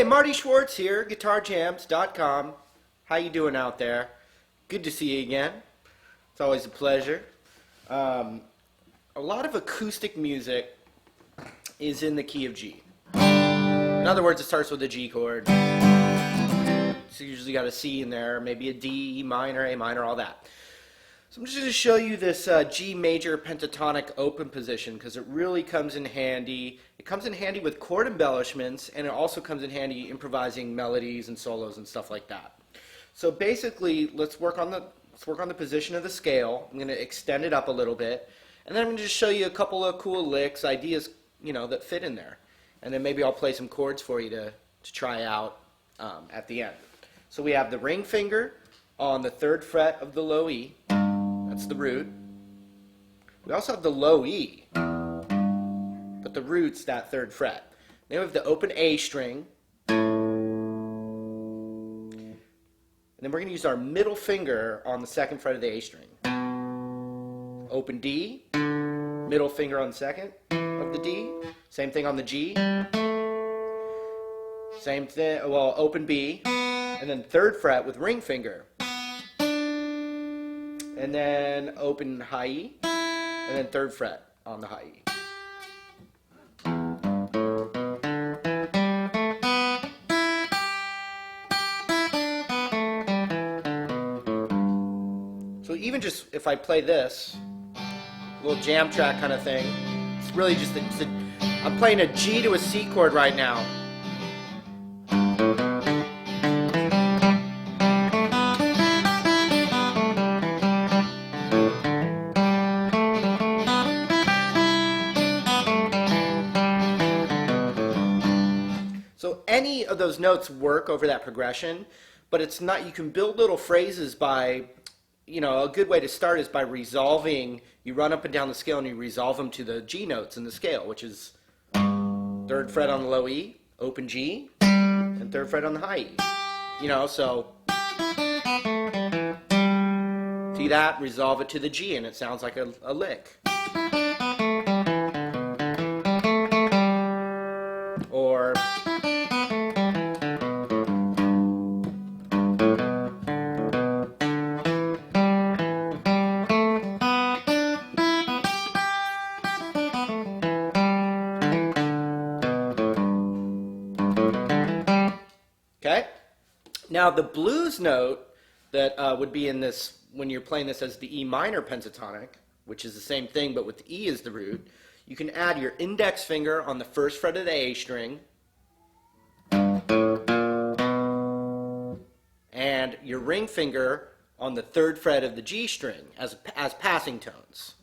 Marty Schwartz here, GuitarJams.com. How you doing out there? Good to see you again. It's always a pleasure. A lot of acoustic music is in the key of G. In other words, it starts with a G chord. So you usually got a C in there, maybe a D, E minor, A minor, all that. So I'm just going to show you this G major pentatonic open position because it really comes in handy. It comes in handy with chord embellishments, and it also comes in handy improvising melodies and solos and stuff like that. So basically, let's work on the position of the scale. I'm going to extend it up a little bit, and then I'm going to just show you a couple of cool licks, ideas, that fit in there, and then maybe I'll play some chords for you to try out at the end. So we have the ring finger on the 3rd fret of the low E. That's the root. We also have the low E, but the root's that 3rd fret. Then we have the open A string, and then we're going to use our middle finger on the 2nd fret of the A string. Open D, middle finger on the 2nd of the D, same thing on the G, same thing, well, open B, and then 3rd fret with ring finger. And then open high E, and then 3rd fret on the high E. So even just if I play this, a little jam track kind of thing, it's really just, I'm playing a G to a C chord right now. So any of those notes work over that progression, but it's not, you can build little phrases by, a good way to start is by resolving, you run up and down the scale and you resolve them to the G notes in the scale, which is 3rd fret on the low E, open G, and 3rd fret on the high E. So see that, resolve it to the G, and it sounds like a lick. Or okay. Now the blues note that would be in this, when you're playing this as the E minor pentatonic, which is the same thing but with E as the root, you can add your index finger on the 1st fret of the A string and your ring finger on the 3rd fret of the G string as passing tones.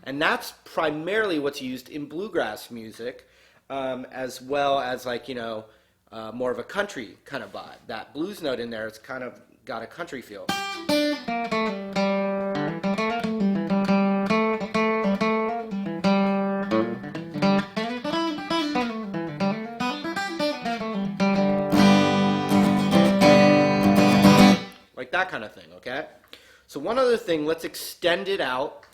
And that's primarily what's used in bluegrass music, as well as more of a country kind of vibe. That blues note in there, it's kind of got a country feel. Like that kind of thing, okay? So one other thing, let's extend it out.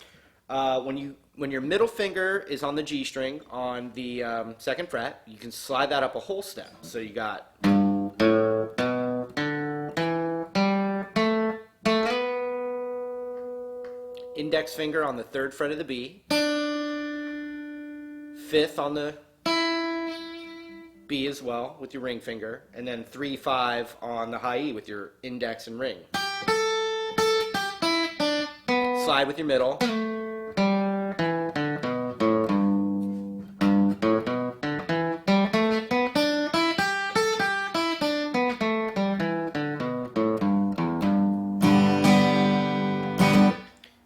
When your middle finger is on the G string on the 2nd fret, you can slide that up a whole step. So you got index finger on the 3rd fret of the B, 5th on the B as well with your ring finger, and then 3, 5 on the high E with your index and ring. Slide with your middle.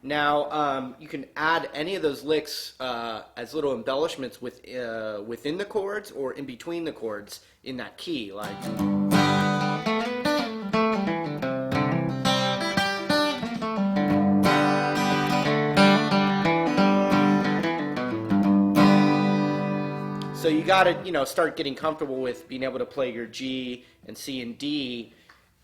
Now, you can add any of those licks as little embellishments within the chords or in between the chords in that key, like. So you got to, start getting comfortable with being able to play your G and C and D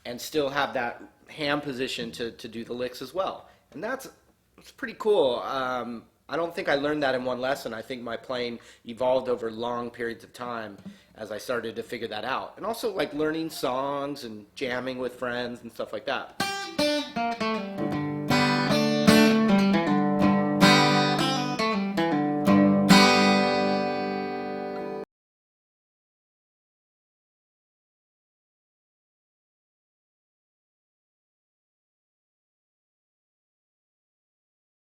and still have that hand position to do the licks as well. And it's pretty cool. I I don't think I learned that in one lesson. I think my playing evolved over long periods of time as I started to figure that out. And also like learning songs and jamming with friends and stuff like that.